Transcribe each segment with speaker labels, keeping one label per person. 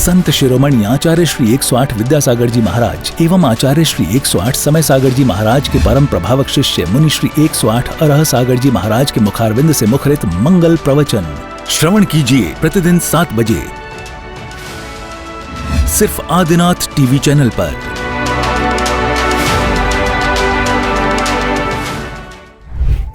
Speaker 1: संत शिरोमणि आचार्य श्री 108 विद्यासागर जी महाराज एवं आचार्य श्री 108 समय सागर जी महाराज के परम प्रभावक शिष्य मुनि श्री 108 अरह सागर जी महाराज के मुखारविंद से मुखरित मंगल प्रवचन श्रवण कीजिए प्रतिदिन 7 बजे सिर्फ आदिनाथ टीवी चैनल पर।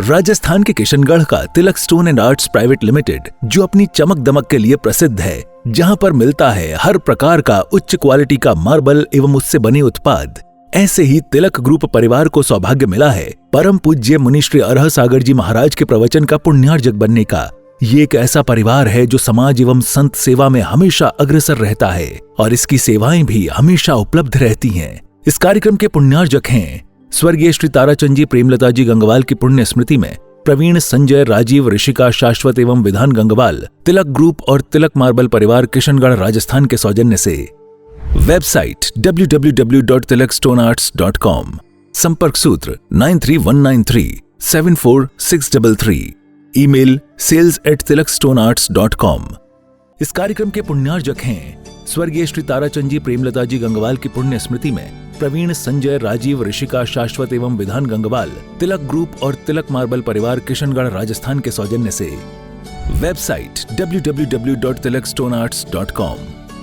Speaker 1: राजस्थान के किशनगढ़ का Tilak stone and arts private limited, जो अपनी चमक दमक के लिए प्रसिद्ध है, जहां पर मिलता है हर प्रकार का उच्च क्वालिटी का मार्बल एवं उससे बने उत्पाद, ऐसे ही तिलक ग्रुप परिवार को सौभाग्य मिला है परम पूज्य मुनि श्री अरह सागर जी महाराज के प्रवचन का पुण्यार्जक बनने का। ये एक ऐसा परिवार है जो समाज एवं संत सेवा में हमेशा अग्रसर रहता है और इसकी सेवाएं भी हमेशा उपलब्ध रहती हैं। इस कार्यक्रम के पुण्यार्जक हैं स्वर्गीय श्री ताराचंद जी प्रेमलता जी गंगवाल की पुण्य स्मृति में प्रवीण संजय राजीव ऋषिका शाश्वत एवं विधान गंगवाल तिलक ग्रुप और तिलक मार्बल परिवार किशनगढ़ राजस्थान के सौजन्य से। वेबसाइट www.tilakstonearts.com, संपर्क सूत्र 9319374633, ईमेल sales@tilakstonearts.com। इस कार्यक्रम के पुण्यार्जक हैं स्वर्गीय श्री ताराचंद जी प्रेमलता जी गंगवाल की पुण्य स्मृति में प्रवीण संजय राजीव ऋषिका शाश्वत एवं विधान गंगवाल तिलक ग्रुप और तिलक मार्बल परिवार किशनगढ़ राजस्थान के सौजन्य से। वेबसाइट www.tilakstonearts.com,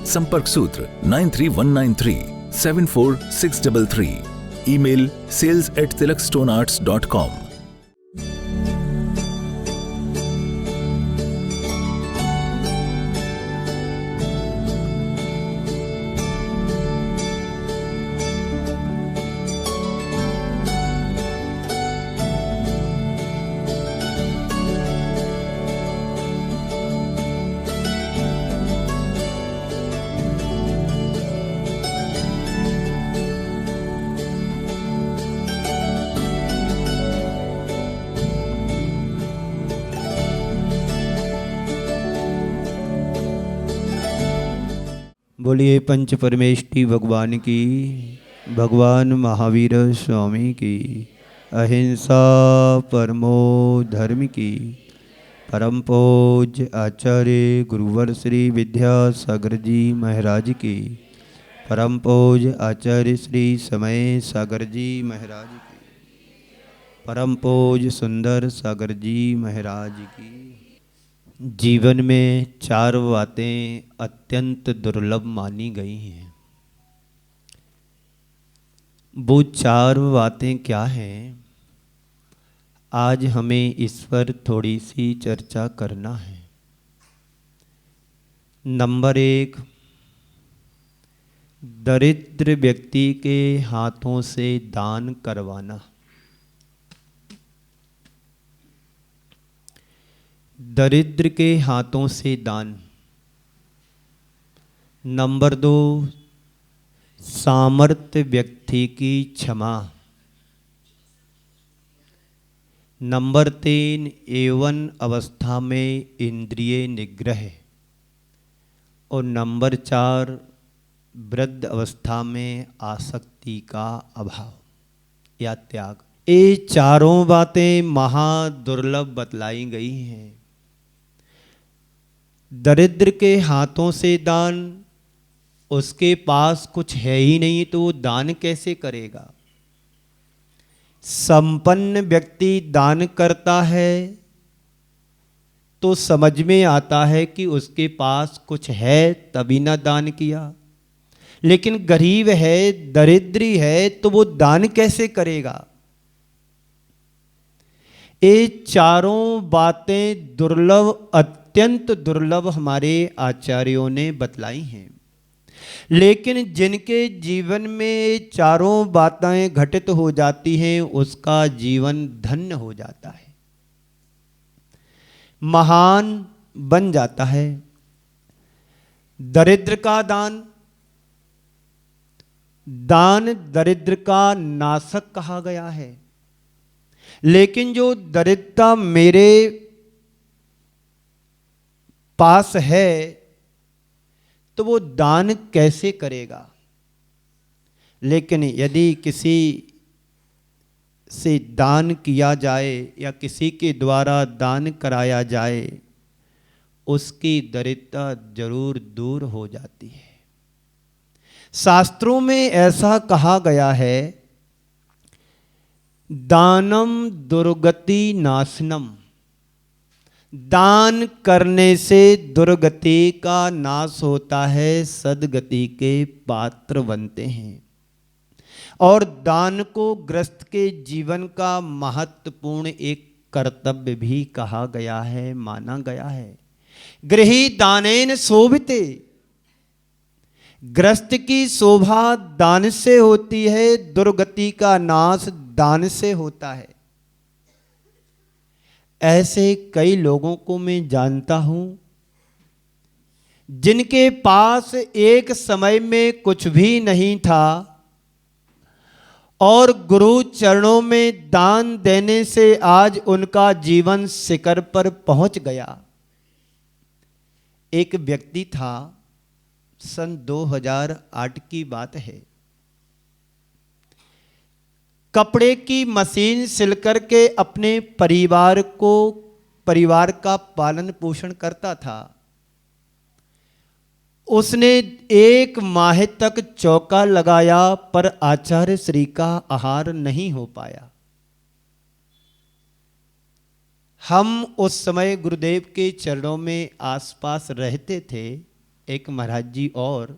Speaker 1: संपर्क सूत्र 9319374633, ईमेल sales@tilakstonearts.com।
Speaker 2: बोलिए पंच परमेष्टि भगवान की, भगवान महावीर स्वामी की, अहिंसा परमो धर्म की, परम पूज्य आचार्य गुरुवर श्री विद्यासागर जी महाराज की, परम पूज्य आचार्य श्री समय सागर जी महाराज की, परम पूज्य सुंदर सागर जी महाराज की। जीवन में 4 बातें अत्यंत दुर्लभ मानी गई हैं। वो 4 बातें क्या हैं, आज हमें इस पर थोड़ी सी चर्चा करना है। नंबर 1, दरिद्र व्यक्ति के हाथों से दान करवाना। दरिद्र के हाथों से दान। नंबर 2, सामर्थ्य व्यक्ति की क्षमा। नंबर 3, यौवन अवस्था में इंद्रिय निग्रह। और नंबर 4, वृद्ध अवस्था में आसक्ति का अभाव या त्याग। ये चारों बातें महादुर्लभ बतलाई गई हैं। दरिद्र के हाथों से दान, उसके पास कुछ है ही नहीं तो वो दान कैसे करेगा। संपन्न व्यक्ति दान करता है तो समझ में आता है कि उसके पास कुछ है तभी ना दान किया। लेकिन गरीब है, दरिद्री है, तो वो दान कैसे करेगा। ये चारों बातें दुर्लभ, अत्यंत दुर्लभ हमारे आचार्यों ने बतलाई हैं। लेकिन जिनके जीवन में चारों बातें घटित हो जाती हैं, उसका जीवन धन्य हो जाता है, महान बन जाता है। दरिद्र का दान, दान दरिद्र का नाशक कहा गया है। लेकिन जो दरिद्रता मेरे पास है तो वो दान कैसे करेगा। लेकिन यदि किसी से दान किया जाए या किसी के द्वारा दान कराया जाए, उसकी दरिद्रता जरूर दूर हो जाती है। शास्त्रों में ऐसा कहा गया है, दानम दुर्गति नाशनम, दान करने से दुर्गति का नाश होता है, सदगति के पात्र बनते हैं। और दान को ग्रस्त के जीवन का महत्वपूर्ण एक कर्तव्य भी कहा गया है, माना गया है। गृही दानेन शोभिते, ग्रस्त की शोभा दान से होती है, दुर्गति का नाश दान से होता है। ऐसे कई लोगों को मैं जानता हूं जिनके पास एक समय में कुछ भी नहीं था और गुरु चरणों में दान देने से आज उनका जीवन शिखर पर पहुंच गया। एक व्यक्ति था, सन 2008 की बात है, कपड़े की मशीन सिल करके अपने परिवार का पालन पोषण करता था। उसने 1 माह तक चौका लगाया पर आचार्य श्री का आहार नहीं हो पाया। हम उस समय गुरुदेव के चरणों में आसपास रहते थे, एक महाराज जी, और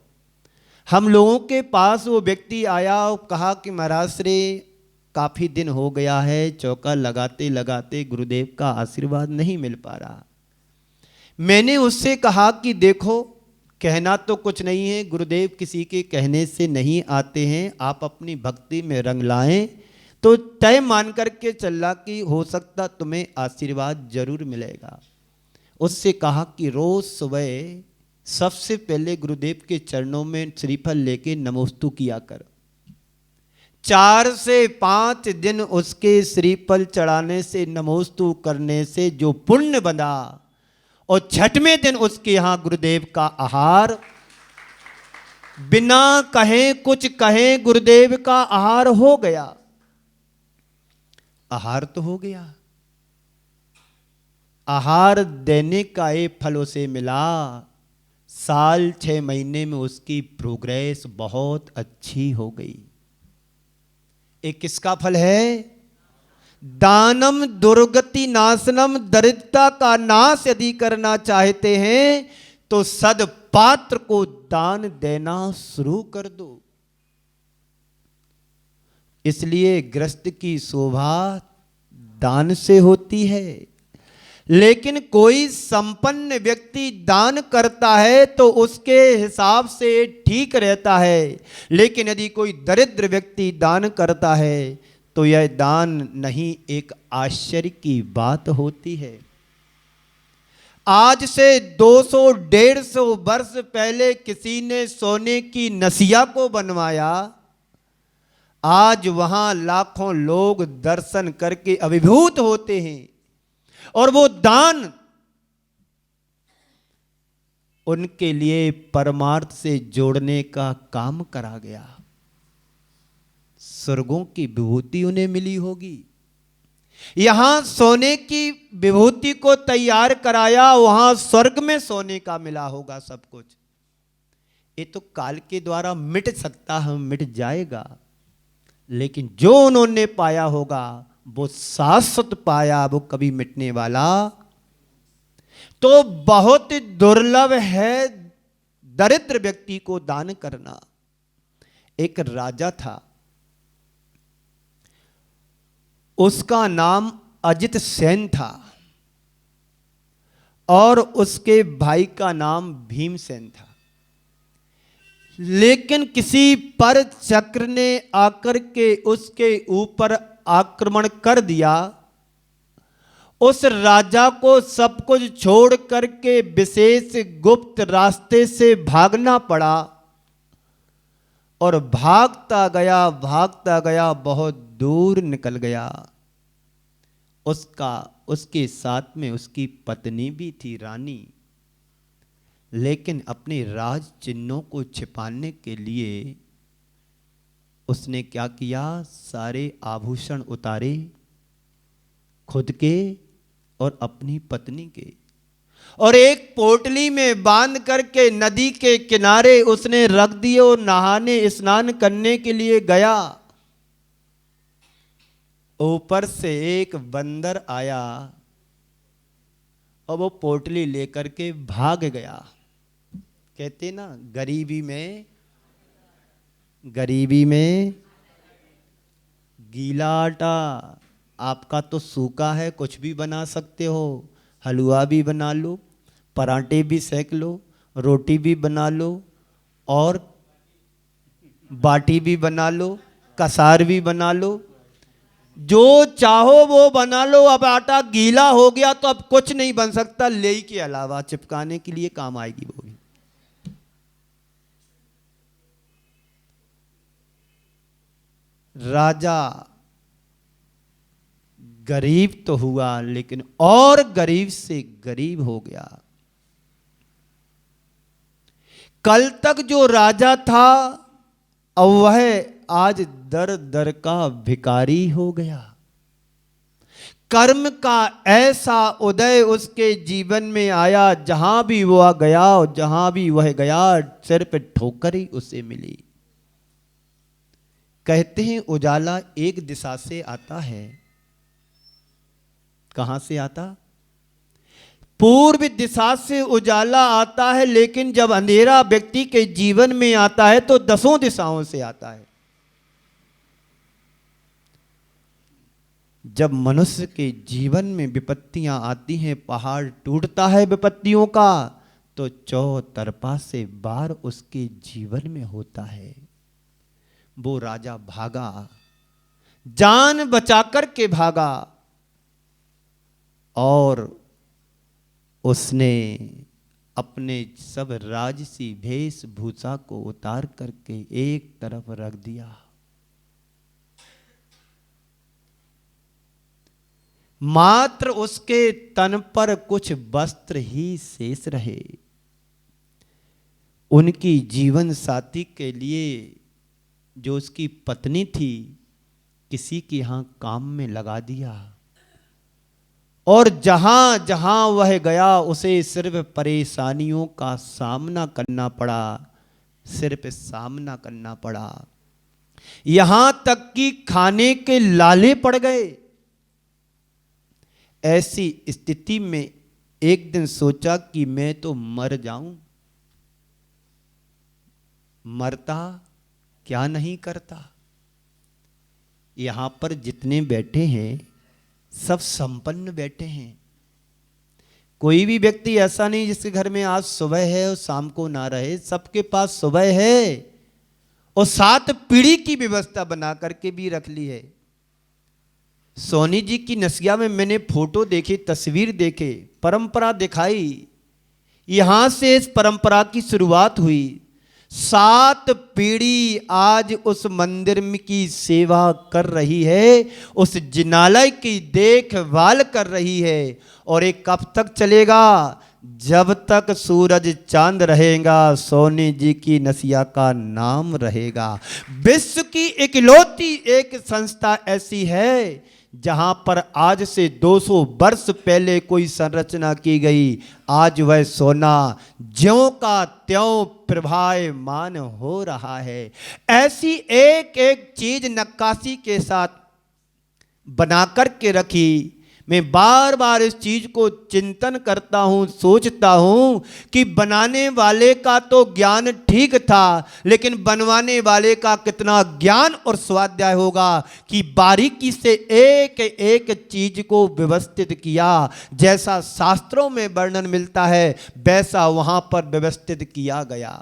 Speaker 2: हम लोगों के पास वो व्यक्ति आया और कहा कि महाराज श्री काफ़ी दिन हो गया है, चौका लगाते लगाते गुरुदेव का आशीर्वाद नहीं मिल पा रहा। मैंने उससे कहा कि देखो, कहना तो कुछ नहीं है, गुरुदेव किसी के कहने से नहीं आते हैं, आप अपनी भक्ति में रंग लाएं तो तय मान करके चला कि हो सकता तुम्हें आशीर्वाद जरूर मिलेगा। उससे कहा कि रोज सुबह सबसे पहले गुरुदेव के चरणों में श्रीफल लेके नमोस्तु किया कर। 4 से 5 दिन उसके श्रीफल चढ़ाने से, नमोस्तु करने से जो पुण्य बना, और 6वें दिन उसके यहां गुरुदेव का आहार, बिना कहे कुछ कहे गुरुदेव का आहार हो गया। आहार तो हो गया, आहार देने का ये फल उसे मिला। साल 6 महीने में उसकी प्रोग्रेस बहुत अच्छी हो गई। एक किसका फल है? दानम दुर्गति नाशनम, दरिद्रता का नाश यदि करना चाहते हैं तो सदपात्र को दान देना शुरू कर दो। इसलिए ग्रस्त की शोभा दान से होती है। लेकिन कोई संपन्न व्यक्ति दान करता है तो उसके हिसाब से ठीक रहता है, लेकिन यदि कोई दरिद्र व्यक्ति दान करता है तो यह दान नहीं, एक आश्चर्य की बात होती है। आज से 200-150 वर्ष पहले किसी ने सोने की नसिया को बनवाया, आज वहां लाखों लोग दर्शन करके अभिभूत होते हैं, और वो दान उनके लिए परमार्थ से जोड़ने का काम करा गया। स्वर्गों की विभूति उन्हें मिली होगी। यहां सोने की विभूति को तैयार कराया, वहां स्वर्ग में सोने का मिला होगा सब कुछ। ये तो काल के द्वारा मिट सकता है, मिट जाएगा, लेकिन जो उन्होंने पाया होगा वो शाश्वत पाया, वो कभी मिटने वाला तो बहुत दुर्लभ है दरिद्र व्यक्ति को दान करना। एक राजा था, उसका नाम अजित सेन था और उसके भाई का नाम भीमसेन था। लेकिन किसी पर चक्र ने आकर के उसके ऊपर आक्रमण कर दिया। उस राजा को सब कुछ छोड़ करके विशेष गुप्त रास्ते से भागना पड़ा, और भागता गया बहुत दूर निकल गया। उसके साथ में उसकी पत्नी भी थी, रानी। लेकिन अपने राज चिन्हों को छिपाने के लिए उसने क्या किया? सारे आभूषण उतारे, खुद के और अपनी पत्नी के, और एक पोटली में बांध करके नदी के किनारे उसने रख दिए और नहाने स्नान करने के लिए गया। ऊपर से एक बंदर आया और वो पोटली लेकर के भाग गया। कहते ना, गरीबी में गीला आटा। आपका तो सूखा है, कुछ भी बना सकते हो, हलवा भी बना लो, पराठे भी सेक लो, रोटी भी बना लो, और बाटी भी बना लो, कसार भी बना लो, जो चाहो वो बना लो। अब आटा गीला हो गया तो अब कुछ नहीं बन सकता, लेई के अलावा चिपकाने के लिए काम आएगी वो भी। राजा गरीब तो हुआ, लेकिन और गरीब से गरीब हो गया। कल तक जो राजा था, अब वह आज दर दर का भिखारी हो गया। कर्म का ऐसा उदय उसके जीवन में आया, जहां भी वह गया और जहां भी वह गया, सिर पे ठोकर ही उसे मिली। कहते हैं उजाला एक दिशा से आता है। कहां से आता? पूर्व दिशा से उजाला आता है, लेकिन जब अंधेरा व्यक्ति के जीवन में आता है तो 10 दिशाओं से आता है। जब मनुष्य के जीवन में विपत्तियां आती हैं, पहाड़ टूटता है विपत्तियों का, तो चौतरफा से वार उसके जीवन में होता है। वो राजा भागा, जान बचाकर के भागा, और उसने अपने सब राजसी वेशभूषा को उतार करके एक तरफ रख दिया। मात्र उसके तन पर कुछ वस्त्र ही शेष रहे। उनकी जीवन साथी के लिए जो उसकी पत्नी थी, किसी के यहां काम में लगा दिया, और जहां जहां वह गया उसे सिर्फ परेशानियों का सामना करना पड़ा, सिर्फ सामना करना पड़ा। यहां तक कि खाने के लाले पड़ गए। ऐसी स्थिति में एक दिन सोचा कि मैं तो मर जाऊं। मरता क्या नहीं करता। यहां पर जितने बैठे हैं सब संपन्न बैठे हैं। कोई भी व्यक्ति ऐसा नहीं जिसके घर में आज सुबह है और शाम को ना रहे। सबके पास सुबह है और 7 पीढ़ी की व्यवस्था बना करके भी रख ली है। सोनी जी की नसिया में मैंने फोटो देखे, तस्वीर देखे, परंपरा दिखाई। यहां से इस परंपरा की शुरुआत हुई। 7 पीढ़ी आज उस मंदिर की सेवा कर रही है, उस जिनालय की देखभाल कर रही है। और ये कब तक चलेगा? जब तक सूरज चांद रहेगा, सोनी जी की नसिया का नाम रहेगा। विश्व की इकलौती एक संस्था ऐसी है जहां पर आज से 200 वर्ष पहले कोई संरचना की गई, आज वह सोना ज्यों का त्यों प्रभायमान हो रहा है। ऐसी एक एक चीज नक्काशी के साथ बना करके रखी। मैं बार बार इस चीज को चिंतन करता हूं, सोचता हूं कि बनाने वाले का तो ज्ञान ठीक था, लेकिन बनवाने वाले का कितना ज्ञान और स्वाध्याय होगा कि बारीकी से एक एक चीज को व्यवस्थित किया। जैसा शास्त्रों में वर्णन मिलता है वैसा वहां पर व्यवस्थित किया गया।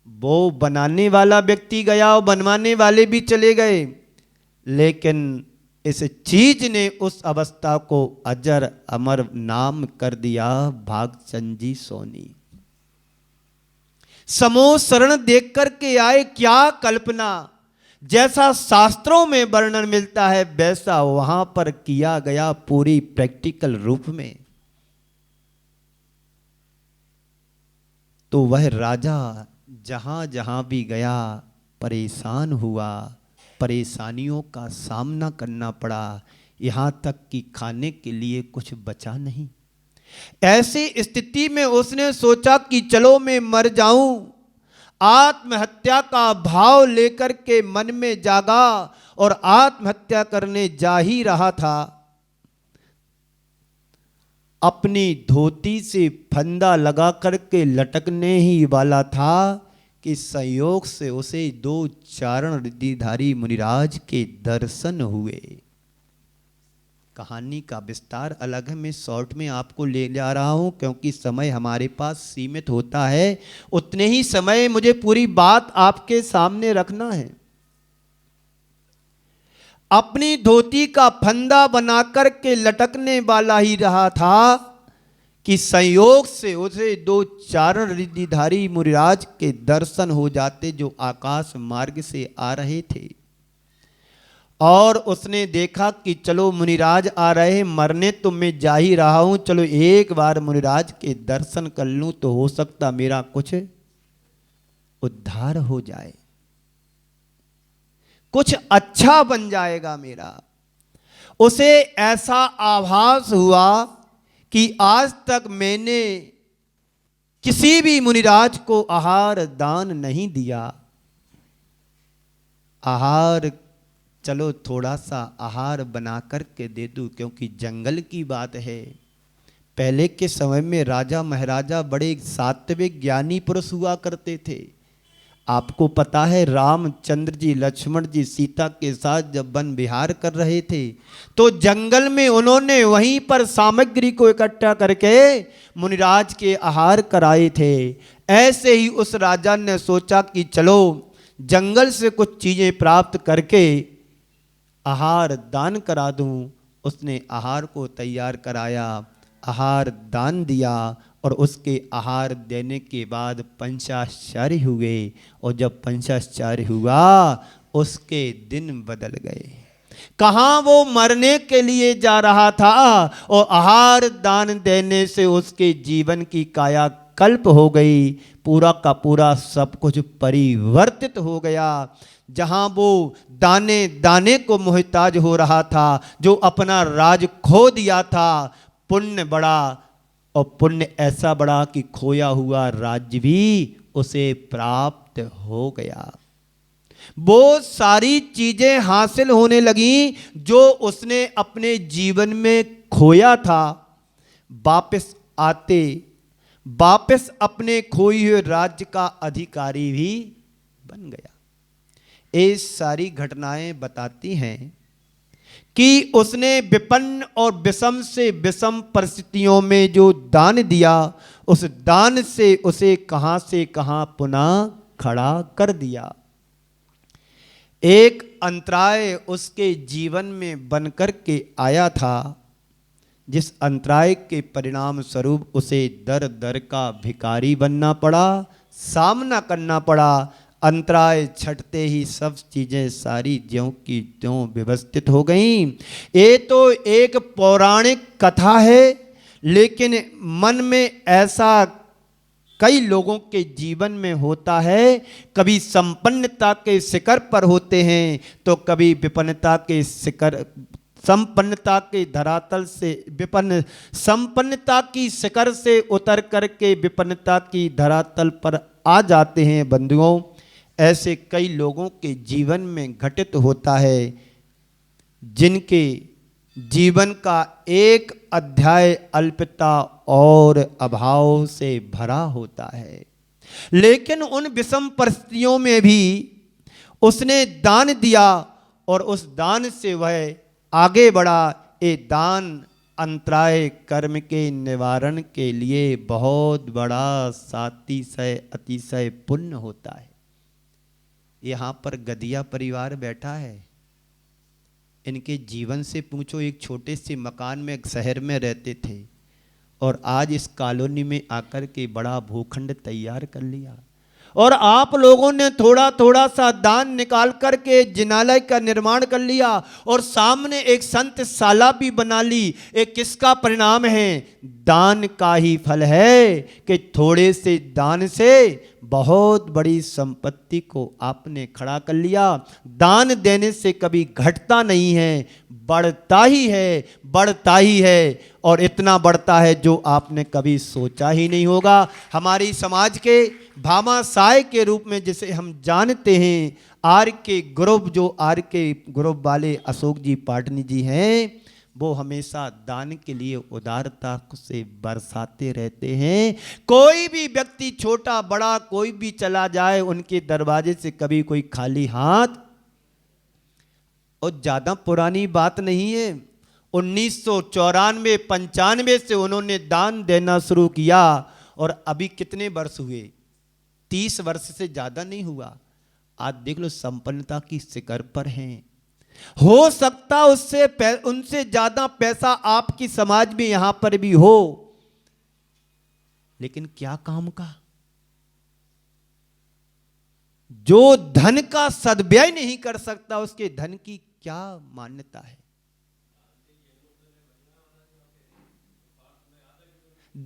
Speaker 2: वो बनाने वाला व्यक्ति गया और बनवाने वाले भी चले गए, लेकिन इस चीज ने उस अवस्था को अजर अमर नाम कर दिया, भागचंद जी सोनी। समूह शरण देख करके आए, क्या कल्पना। जैसा शास्त्रों में वर्णन मिलता है वैसा वहां पर किया गया, पूरी प्रैक्टिकल रूप में। तो वह राजा जहां जहां भी गया परेशान हुआ, परेशानियों का सामना करना पड़ा। यहाँ तक कि खाने के लिए कुछ बचा नहीं। ऐसी स्थिति में उसने सोचा कि चलो मैं मर जाऊं। आत्महत्या का भाव लेकर के मन में जागा और आत्महत्या करने जा ही रहा था। अपनी धोती से फंदा लगा करके लटकने ही वाला था कि संयोग से उसे 2 चारण रिद्धिधारी मुनिराज के दर्शन हुए। कहानी का विस्तार अलग है, मैं शॉर्ट में आपको ले जा रहा हूं क्योंकि समय हमारे पास सीमित होता है। उतने ही समय मुझे पूरी बात आपके सामने रखना है। अपनी धोती का फंदा बनाकर के लटकने वाला ही रहा था कि संयोग से उसे 2 चारण रिद्धिधारी मुनिराज के दर्शन हो जाते जो आकाश मार्ग से आ रहे थे। और उसने देखा कि चलो मुनिराज आ रहे हैं, मरने तो मैं जा ही रहा हूं, चलो एक बार मुनिराज के दर्शन कर लूं तो हो सकता मेरा कुछ उद्धार हो जाए, कुछ अच्छा बन जाएगा मेरा। उसे ऐसा आभास हुआ कि आज तक मैंने किसी भी मुनिराज को आहार दान नहीं दिया। आहार चलो थोड़ा सा आहार बना करके दे दूं, क्योंकि जंगल की बात है। पहले के समय में राजा महाराजा बड़े सात्विक ज्ञानी पुरुष हुआ करते थे। आपको पता है रामचंद्र जी लक्ष्मण जी सीता के साथ जब वन विहार कर रहे थे तो जंगल में उन्होंने वहीं पर सामग्री को इकट्ठा करके मुनिराज के आहार कराए थे। ऐसे ही उस राजा ने सोचा कि चलो जंगल से कुछ चीजें प्राप्त करके आहार दान करा दूं। उसने आहार को तैयार कराया, आहार दान दिया और उसके आहार देने के बाद पंचाश्चर्य हुए। और जब पंचाश्चर्य हुआ उसके दिन बदल गए। कहाँ वो मरने के लिए जा रहा था और आहार दान देने से उसके जीवन की काया कल्प हो गई। पूरा का पूरा सब कुछ परिवर्तित हो गया। जहां वो दाने दाने को मोहताज हो रहा था, जो अपना राज खो दिया था, पुण्य बड़ा और पुण्य ऐसा बड़ा कि खोया हुआ राज्य भी उसे प्राप्त हो गया। वो सारी चीजें हासिल होने लगी जो उसने अपने जीवन में खोया था। वापस अपने खोए हुए राज्य का अधिकारी भी बन गया। ये सारी घटनाएं बताती हैं कि उसने विपन्न और विषम से विषम परिस्थितियों में जो दान दिया, उस दान से उसे कहां से कहां पुनः खड़ा कर दिया। एक अंतराय उसके जीवन में बनकर के आया था, जिस अंतराय के परिणाम स्वरूप उसे दर दर का भिखारी बनना पड़ा, सामना करना पड़ा। अंतराय छटते ही सब चीजें सारी ज्यों की त्यों व्यवस्थित हो गईं। ये तो एक पौराणिक कथा है, लेकिन मन में ऐसा कई लोगों के जीवन में होता है। कभी संपन्नता के शिखर पर होते हैं तो कभी विपन्नता के शिखर, संपन्नता के धरातल से विपन्न, संपन्नता की शिखर से उतर करके विपन्नता की धरातल पर आ जाते हैं। बंधुओं, ऐसे कई लोगों के जीवन में घटित होता है, जिनके जीवन का एक अध्याय अल्पता और अभाव से भरा होता है, लेकिन उन विषम परिस्थितियों में भी उसने दान दिया और उस दान से वह आगे बढ़ा। ये दान अंतराय कर्म के निवारण के लिए बहुत बड़ा सातिशय अतिशय पुण्य होता है। यहाँ पर गदिया परिवार बैठा है, इनके जीवन से पूछो। एक छोटे से मकान में शहर में रहते थे और आज इस कॉलोनी में आकर के बड़ा भूखंड तैयार कर लिया। और आप लोगों ने थोड़ा थोड़ा सा दान निकाल करके जिनालय का निर्माण कर लिया और सामने एक संतशाला भी बना ली। एक किसका परिणाम है? दान का ही फल है कि थोड़े से दान से बहुत बड़ी संपत्ति को आपने खड़ा कर लिया। दान देने से कभी घटता नहीं है, बढ़ता ही है, बढ़ता ही है, और इतना बढ़ता है जो आपने कभी सोचा ही नहीं होगा। हमारी समाज के भामाशाह के रूप में जिसे हम जानते हैं, आर के ग्रुप, जो आर के ग्रुप वाले अशोक जी पाटनी जी हैं, वो हमेशा दान के लिए उदारता से बरसाते रहते हैं। कोई भी व्यक्ति छोटा बड़ा कोई भी चला जाए, उनके दरवाजे से कभी कोई खाली हाथ, और ज्यादा पुरानी बात नहीं है, 1994-95 से उन्होंने दान देना शुरू किया, और अभी कितने वर्ष हुए? 30 वर्ष से ज्यादा नहीं हुआ। आज देख लो, संपन्नता की शिखर पर हैं। हो सकता उनसे ज्यादा पैसा आपकी समाज में यहां पर भी हो, लेकिन क्या काम का? जो धन का सद्व्यय नहीं कर सकता, उसके धन की क्या मान्यता है?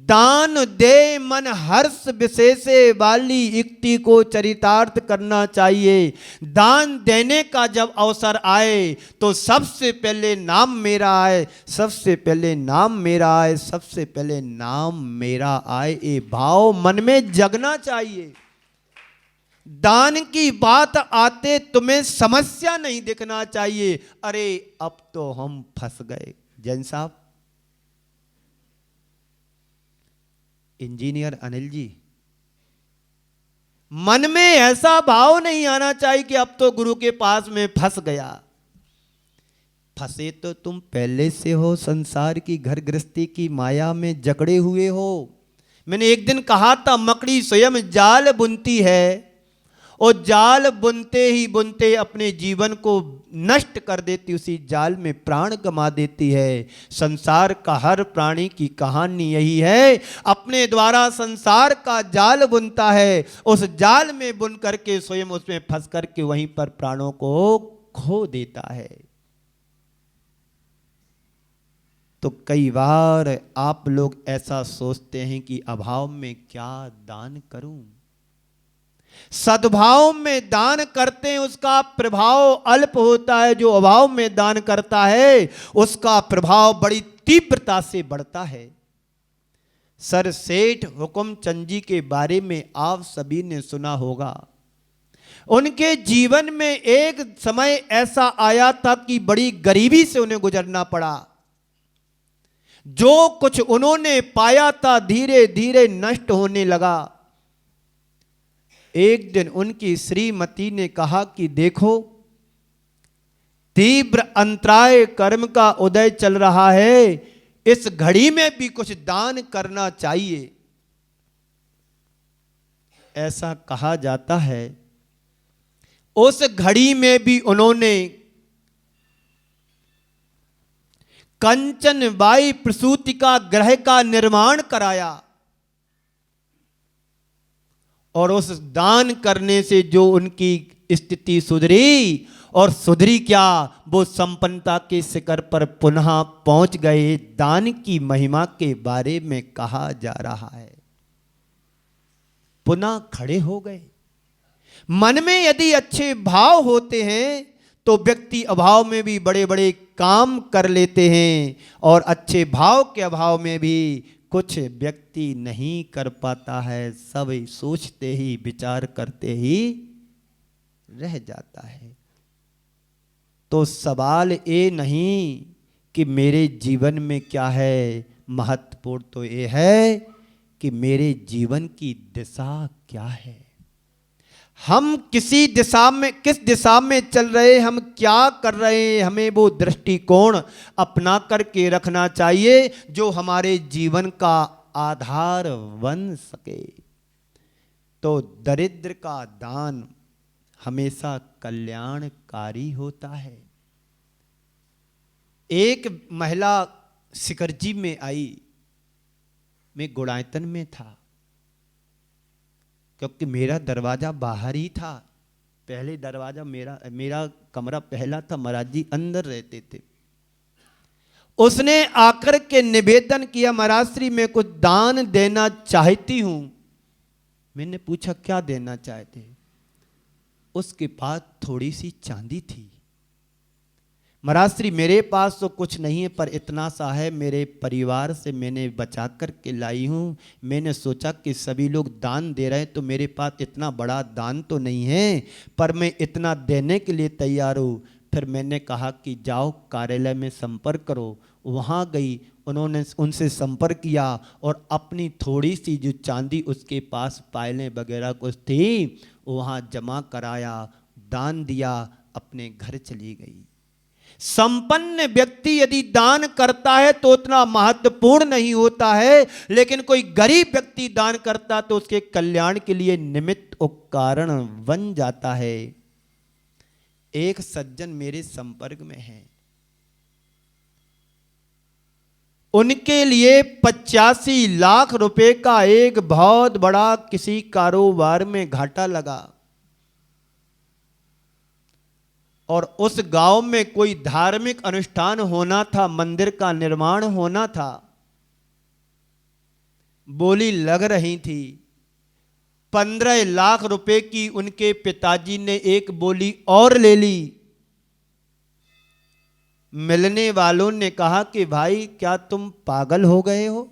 Speaker 2: दान दे मन हर्ष विशेषे वाली युक्ति को चरितार्थ करना चाहिए। दान देने का जब अवसर आए तो सबसे पहले नाम मेरा आए, सबसे पहले नाम मेरा आए, सबसे पहले नाम मेरा आए, ये भाव मन में जगना चाहिए। दान की बात आते तुम्हें समस्या नहीं दिखना चाहिए, अरे अब तो हम फंस गए। जैन साहब, इंजीनियर अनिल जी, मन में ऐसा भाव नहीं आना चाहिए कि अब तो गुरु के पास में फंस गया। फंसे तो तुम पहले से हो, संसार की घर गृहस्थी की माया में जकड़े हुए हो। मैंने एक दिन कहा था, मकड़ी स्वयं जाल बुनती है, और जाल बुनते ही बुनते अपने जीवन को नष्ट कर देती, उसी जाल में प्राण गंवा देती है। संसार का हर प्राणी की कहानी यही है, अपने द्वारा संसार का जाल बुनता है, उस जाल में बुन करके स्वयं उसमें फंस करके वहीं पर प्राणों को खो देता है। तो कई बार आप लोग ऐसा सोचते हैं कि अभाव में क्या दान करूं। सद्भाव में दान करते हैं, उसका प्रभाव अल्प होता है। जो अभाव में दान करता है उसका प्रभाव बड़ी तीव्रता से बढ़ता है। सर सेठ हुकुमचंद जी के बारे में आप सभी ने सुना होगा। उनके जीवन में एक समय ऐसा आया था कि बड़ी गरीबी से उन्हें गुजरना पड़ा। जो कुछ उन्होंने पाया था धीरे धीरे नष्ट होने लगा। एक दिन उनकी श्रीमती ने कहा कि देखो, तीव्र अंतराय कर्म का उदय चल रहा है, इस घड़ी में भी कुछ दान करना चाहिए। ऐसा कहा जाता है। उस घड़ी में भी उन्होंने कंचन बाई प्रसूति का गृह का निर्माण कराया, और उस दान करने से जो उनकी स्थिति सुधरी, और सुधरी क्या, वो संपन्नता के शिखर पर पुनः पहुंच गए। दान की महिमा के बारे में कहा जा रहा है। पुनः खड़े हो गए। मन में यदि अच्छे भाव होते हैं तो व्यक्ति अभाव में भी बड़े बड़े काम कर लेते हैं, और अच्छे भाव के अभाव में भी कुछ व्यक्ति नहीं कर पाता है। सब सोचते ही विचार करते ही रह जाता है। तो सवाल ये नहीं कि मेरे जीवन में क्या है, महत्वपूर्ण तो ये है कि मेरे जीवन की दिशा क्या है। हम किस दिशा में चल रहे, हम क्या कर रहे हैं, हमें वो दृष्टिकोण अपना करके रखना चाहिए जो हमारे जीवन का आधार बन सके। तो दरिद्र का दान हमेशा कल्याणकारी होता है। एक महिला सिकरजी में आई, मैं गुड़ायतन में था, क्योंकि मेरा दरवाजा बाहर ही था। पहले दरवाजा मेरा कमरा पहला था, महाराज जी अंदर रहते थे। उसने आकर के निवेदन किया, महाराज श्री मैं कुछ दान देना चाहती हूं। मैंने पूछा क्या देना चाहते? उसके पास थोड़ी सी चांदी थी। महाराज श्री मेरे पास तो कुछ नहीं है, पर इतना सा है, मेरे परिवार से मैंने बचा कर के लाई हूँ। मैंने सोचा कि सभी लोग दान दे रहे हैं तो मेरे पास इतना बड़ा दान तो नहीं है, पर मैं इतना देने के लिए तैयार हूँ। फिर मैंने कहा कि जाओ कार्यालय में संपर्क करो। वहाँ गई, उन्होंने उनसे संपर्क किया और अपनी थोड़ी सी जो चांदी उसके पास पायलें वगैरह कुछ थी वहाँ जमा कराया, दान दिया, अपने घर चली गई। संपन्न व्यक्ति यदि दान करता है तो उतना महत्वपूर्ण नहीं होता है, लेकिन कोई गरीब व्यक्ति दान करता तो उसके कल्याण के लिए निमित्त और कारण बन जाता है। एक सज्जन मेरे संपर्क में हैं, उनके लिए 85 लाख रुपए का एक बहुत बड़ा किसी कारोबार में घाटा लगा और उस गांव में कोई धार्मिक अनुष्ठान होना था, मंदिर का निर्माण होना था, बोली लग रही थी। 15 लाख रुपए की उनके पिताजी ने एक बोली और ले ली। मिलने वालों ने कहा कि भाई क्या तुम पागल हो गए हो?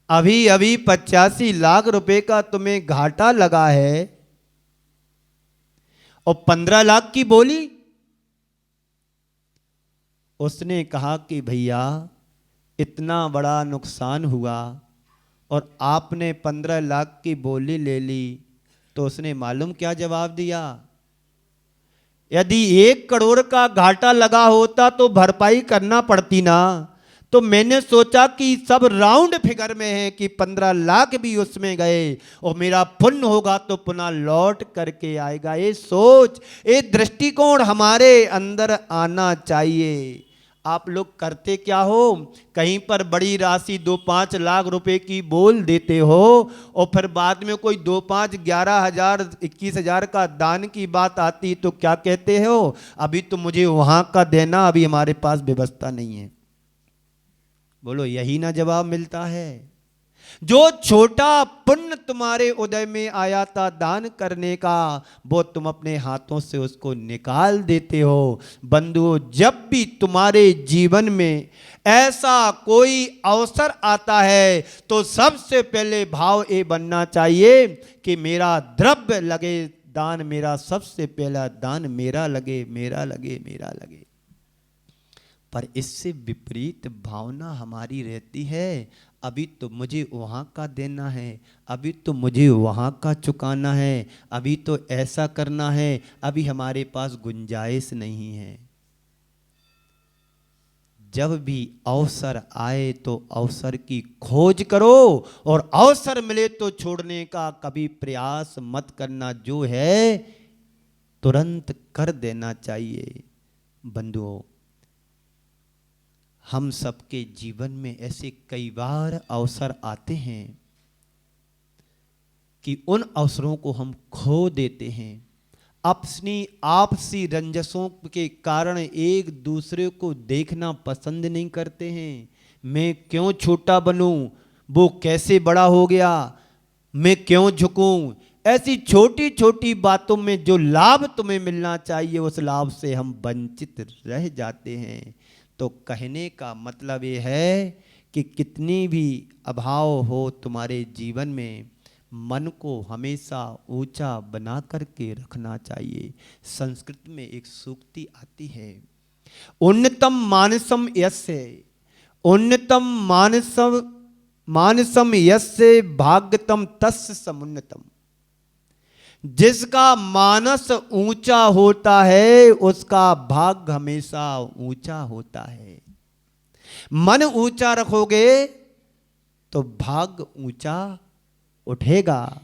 Speaker 2: अभी अभी 85 लाख रुपए का तुम्हें घाटा लगा है और 15 लाख की बोली। उसने कहा कि भैया इतना बड़ा नुकसान हुआ और आपने 15 लाख की बोली ले ली। तो उसने मालूम क्या जवाब दिया? यदि 1 करोड़ का घाटा लगा होता तो भरपाई करना पड़ती ना। तो मैंने सोचा कि सब राउंड फिगर में है कि 15 लाख भी उसमें गए और मेरा पुण्य होगा तो पुनः लौट करके आएगा। ये सोच, ये दृष्टिकोण हमारे अंदर आना चाहिए। आप लोग करते क्या हो? कहीं पर बड़ी राशि 2-5 लाख रुपए की बोल देते हो और फिर बाद में कोई 2-5 11,000 21,000 का दान की बात आती तो क्या कहते हो? अभी तो मुझे वहां का देना, अभी हमारे पास व्यवस्था नहीं है। बोलो यही ना जवाब मिलता है? जो छोटा पुण्य तुम्हारे उदय में आया था दान करने का, वो तुम अपने हाथों से उसको निकाल देते हो। बंधुओं, जब भी तुम्हारे जीवन में ऐसा कोई अवसर आता है तो सबसे पहले भाव ये बनना चाहिए कि मेरा द्रव्य लगे दान, मेरा सबसे पहला दान मेरा लगे, मेरा लगे, मेरा लगे। पर इससे विपरीत भावना हमारी रहती है, अभी तो मुझे वहाँ का देना है, अभी तो मुझे वहाँ का चुकाना है, अभी तो ऐसा करना है, अभी हमारे पास गुंजाइश नहीं है। जब भी अवसर आए तो अवसर की खोज करो और अवसर मिले तो छोड़ने का कभी प्रयास मत करना। जो है तुरंत कर देना चाहिए। बंधुओं, हम सबके जीवन में ऐसे कई बार अवसर आते हैं कि उन अवसरों को हम खो देते हैं। अपनी आपसी रंजसों के कारण एक दूसरे को देखना पसंद नहीं करते हैं। मैं क्यों छोटा बनूं, वो कैसे बड़ा हो गया, मैं क्यों झुकूं। ऐसी छोटी छोटी बातों में जो लाभ तुम्हें मिलना चाहिए उस लाभ से हम वंचित रह जाते हैं। तो कहने का मतलब ये है कि कितनी भी अभाव हो तुम्हारे जीवन में, मन को हमेशा ऊंचा बना करके रखना चाहिए। संस्कृत में एक सूक्ति आती है, उन्नतम मानसम यस्य, उन्नतम मानसम यस्य भाग्यतम तस्य समुन्नतम। जिसका मानस ऊंचा होता है उसका भाग्य हमेशा ऊंचा होता है। मन ऊंचा रखोगे तो भाग्य ऊंचा उठेगा।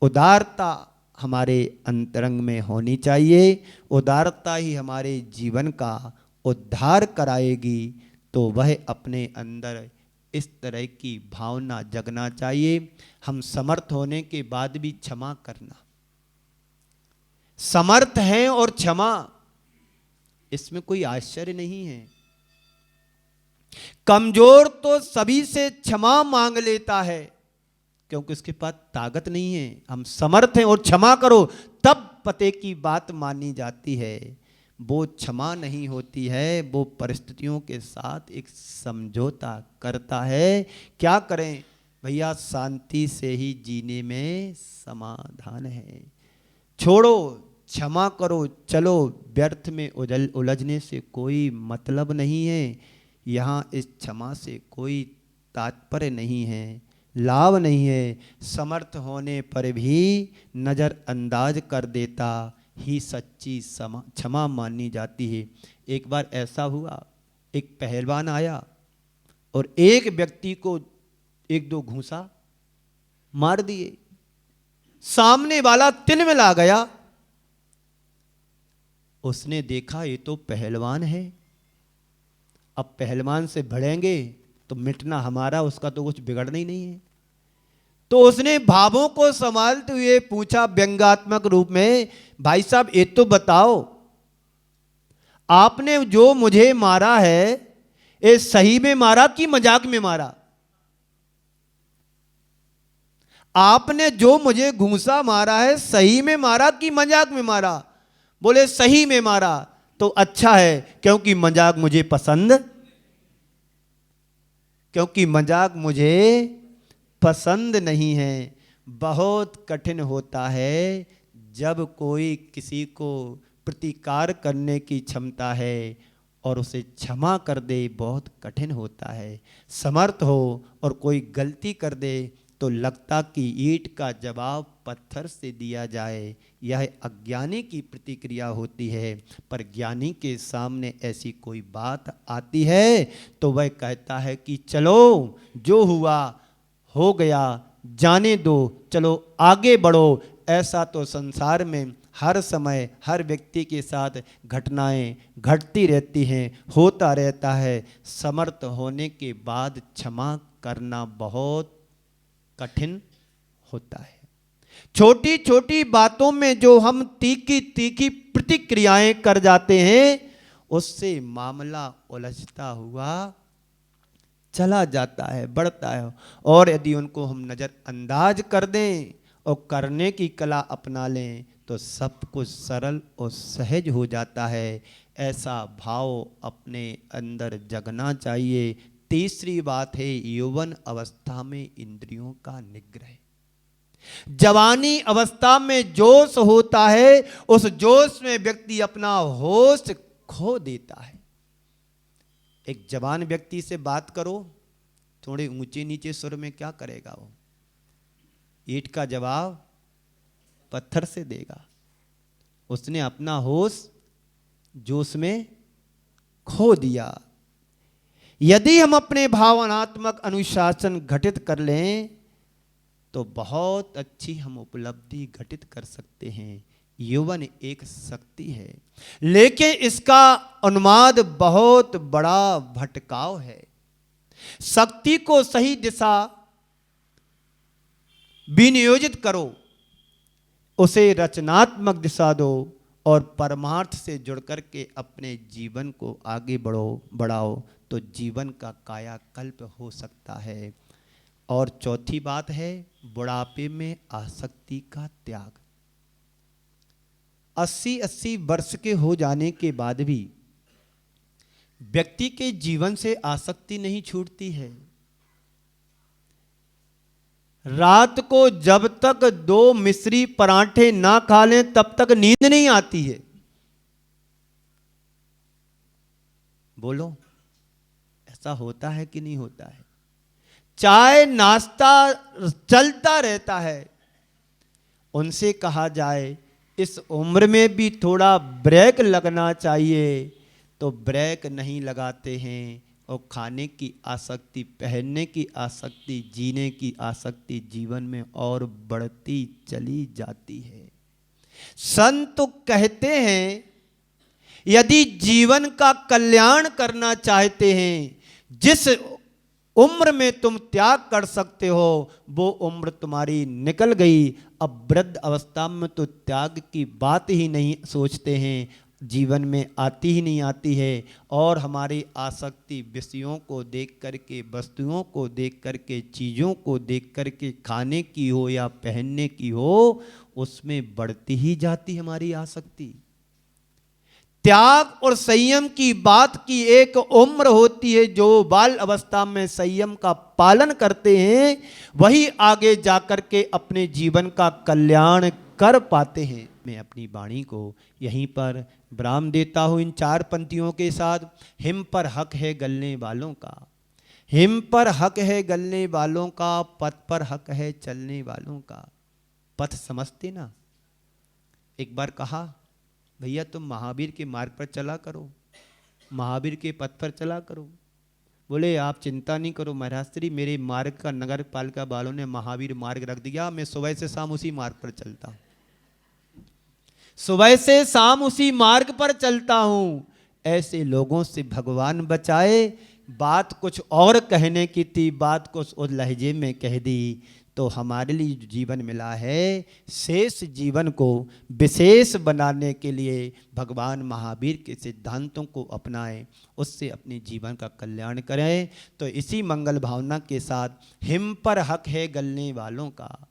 Speaker 2: उदारता हमारे अंतरंग में होनी चाहिए। उदारता ही हमारे जीवन का उद्धार कराएगी। तो वह अपने अंदर इस तरह की भावना जगना चाहिए। हम समर्थ होने के बाद भी क्षमा करना। समर्थ हैं और क्षमा, इसमें कोई आश्चर्य नहीं है। कमजोर तो सभी से क्षमा मांग लेता है, क्योंकि उसके पास ताकत नहीं है। हम समर्थ हैं और क्षमा करो तब पते की बात मानी जाती है। वो क्षमा नहीं होती है, वो परिस्थितियों के साथ एक समझौता करता है। क्या करें भैया, शांति से ही जीने में समाधान है। छोड़ो, क्षमा करो, चलो, व्यर्थ में उलझने से कोई मतलब नहीं है। यहाँ इस क्षमा से कोई तात्पर्य नहीं है, लाभ नहीं है। समर्थ होने पर भी नज़रअंदाज कर देता ही सच्ची क्षमा मानी जाती है। एक बार ऐसा हुआ, एक पहलवान आया और एक व्यक्ति को एक दो घूंसा मार दिए। सामने वाला तिलमिला गया। उसने देखा ये तो पहलवान है, अब पहलवान से भिड़ेंगे तो मिटना हमारा, उसका तो कुछ बिगड़ना ही नहीं है। तो उसने भावों को संभालते हुए पूछा व्यंग्यात्मक रूप में, भाई साहब ये तो बताओ, आपने जो मुझे मारा है ये सही में मारा कि मजाक में मारा? आपने जो मुझे घूंसा मारा है सही में मारा कि मजाक में मारा? बोले सही में मारा। तो अच्छा है, क्योंकि मजाक मुझे पसंद नहीं है। बहुत कठिन होता है जब कोई किसी को प्रतिकार करने की क्षमता है और उसे क्षमा कर दे, बहुत कठिन होता है। समर्थ हो और कोई गलती कर दे तो लगता कि ईंट का जवाब पत्थर से दिया जाए, यह अज्ञानी की प्रतिक्रिया होती है। पर ज्ञानी के सामने ऐसी कोई बात आती है तो वह कहता है कि चलो जो हुआ हो गया, जाने दो, चलो आगे बढ़ो। ऐसा तो संसार में हर समय हर व्यक्ति के साथ घटनाएं घटती रहती हैं, होता रहता है। समर्थ होने के बाद क्षमा करना बहुत कठिन होता है। छोटी छोटी बातों में जो हम तीखी तीखी प्रतिक्रियाएं कर जाते हैं, उससे मामला उलझता हुआ चला जाता है, बढ़ता है। और यदि उनको हम नज़रअंदाज कर दें और करने की कला अपना लें तो सब कुछ सरल और सहज हो जाता है। ऐसा भाव अपने अंदर जगना चाहिए। तीसरी बात है यौवन अवस्था में इंद्रियों का निग्रह। जवानी अवस्था में जोश होता है, उस जोश में व्यक्ति अपना होश खो देता है। एक जवान व्यक्ति से बात करो थोड़े ऊंचे नीचे सुर में, क्या करेगा वो? ईंट का जवाब पत्थर से देगा। उसने अपना होश जोश में खो दिया। यदि हम अपने भावनात्मक अनुशासन घटित कर लें तो बहुत अच्छी हम उपलब्धि घटित कर सकते हैं। यौवन एक शक्ति है, लेकिन इसका उन्माद बहुत बड़ा भटकाव है। शक्ति को सही दिशा विनियोजित करो, उसे रचनात्मक दिशा दो और परमार्थ से जुड़ करके अपने जीवन को आगे बढ़ाओ तो जीवन का कायाकल्प हो सकता है। और चौथी बात है बुढ़ापे में आसक्ति का त्याग। 80 वर्ष के हो जाने के बाद भी व्यक्ति के जीवन से आसक्ति नहीं छूटती है। रात को जब तक 2 मिश्री पराठे ना खा लें तब तक नींद नहीं आती है। बोलो, ऐसा होता है कि नहीं होता है? चाय नाश्ता चलता रहता है। उनसे कहा जाए इस उम्र में भी थोड़ा ब्रेक लगना चाहिए तो ब्रेक नहीं लगाते हैं और खाने की आसक्ति, पहनने की आसक्ति, जीने की आसक्ति जीवन में और बढ़ती चली जाती है। संत तो कहते हैं यदि जीवन का कल्याण करना चाहते हैं, जिस उम्र में तुम त्याग कर सकते हो वो उम्र तुम्हारी निकल गई। अब वृद्ध अवस्था में तो त्याग की बात ही नहीं सोचते हैं। जीवन में आती ही नहीं आती है, और हमारी आसक्ति विषयों को देख करके, वस्तुओं को देख करके, चीज़ों को देख करके, खाने की हो या पहनने की हो, उसमें बढ़ती ही जाती हमारी आसक्ति। त्याग और संयम की बात की एक उम्र होती है, जो बाल अवस्था में संयम का पालन करते हैं वही आगे जाकर के अपने जीवन का कल्याण कर पाते हैं। मैं अपनी वाणी को यहीं पर विराम देता हूँ इन 4 पंक्तियों के साथ। हिम पर हक है गलने वालों का, हिम पर हक है गलने वालों का, पथ पर हक है चलने वालों का। पथ समझते ना? एक बार कहा, भैया तुम महावीर के मार्ग पर चला करो, महावीर के पथ पर चला करो। बोले आप चिंता नहीं करो महाराज श्री, मेरे मार्ग का नगर पालिका वालों ने महावीर मार्ग रख दिया, मैं सुबह से शाम उसी मार्ग पर चलता हूँ, सुबह से शाम उसी मार्ग पर चलता हूँ। ऐसे लोगों से भगवान बचाए। बात कुछ और कहने की थी, बात कुछ उस लहजे में कह दी, तो हमारे लिए जो जीवन मिला है, शेष जीवन को विशेष बनाने के लिए भगवान महावीर के सिद्धांतों को अपनाएं, उससे अपने जीवन का कल्याण करें। तो इसी मंगल भावना के साथ हिम पर हक है गलने वालों का,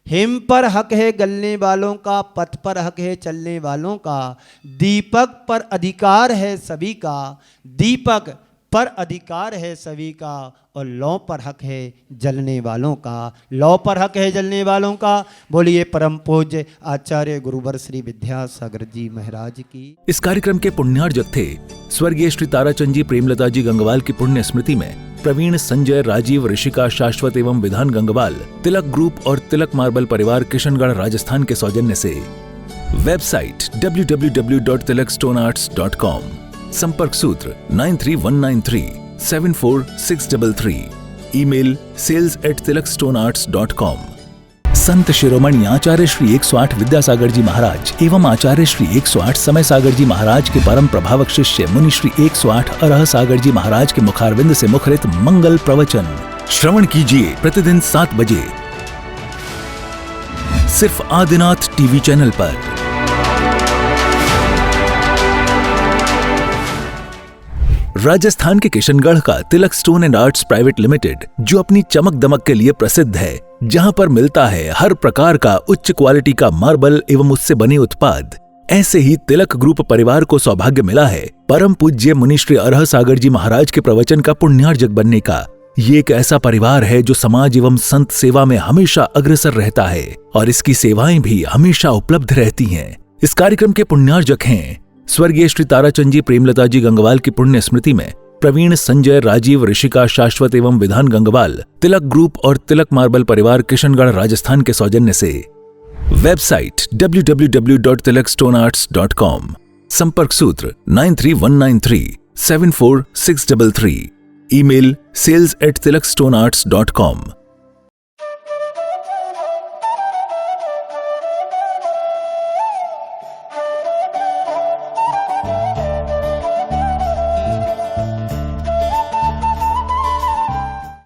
Speaker 2: हिम पर हक है गलने वालों का, पथ पर हक है चलने वालों का, दीपक पर अधिकार है सभी का, दीपक पर अधिकार है सभी का, और लौ पर हक है जलने वालों का, लौ पर हक है जलने वालों का। बोलिए परम पूज्य आचार्य गुरुवर श्री विद्यासागर जी महाराज की।
Speaker 1: इस कार्यक्रम के पुण्यार्जक थे स्वर्गीय श्री ताराचंद जी प्रेमलता जी गंगवाल की पुण्य स्मृति में प्रवीण, संजय, राजीव, ऋषिका, शाश्वत एवं विधान गंगवाल, तिलक ग्रुप और तिलक मार्बल परिवार किशनगढ़ राजस्थान के सौजन्य से। वेबसाइट www.tilakstonearts.com, संपर्क सूत्र 9319374633, ईमेल sales@tilakstonearts.com। संत शिरोमणि आचार्य श्री 108 विद्यासागर जी महाराज एवं आचार्य श्री 108 समय सागर जी महाराज के परम प्रभावक शिष्य मुनि श्री 108 अरह सागर जी महाराज के मुखारविंद से मुखरित मंगल प्रवचन श्रवण कीजिए प्रतिदिन 7 बजे सिर्फ आदिनाथ टीवी चैनल पर। राजस्थान के किशनगढ़ का Tilak stone and arts private limited, जो अपनी चमक दमक के लिए प्रसिद्ध है, जहां पर मिलता है हर प्रकार का उच्च क्वालिटी का मार्बल एवं उससे बने उत्पाद, ऐसे ही तिलक ग्रुप परिवार को सौभाग्य मिला है परम पूज्य मुनि श्री अरह सागर जी महाराज के प्रवचन का पुण्यार्जक बनने का। ये एक ऐसा परिवार है जो समाज एवं संत सेवा में हमेशा अग्रसर रहता है और इसकी सेवाएं भी हमेशा उपलब्ध रहती हैं। इस कार्यक्रम के पुण्यार्जक हैं स्वर्गीय श्री ताराचंद जी प्रेमलता जी गंगवाल की पुण्य स्मृति में प्रवीण, संजय, राजीव, ऋषिका, शाश्वत एवं विधान गंगवाल, तिलक ग्रुप और तिलक मार्बल परिवार किशनगढ़ राजस्थान के सौजन्य से। वेबसाइट www.tilakstonearts.com, संपर्क सूत्र 9319374633, ईमेल sales@tilakstonearts.com।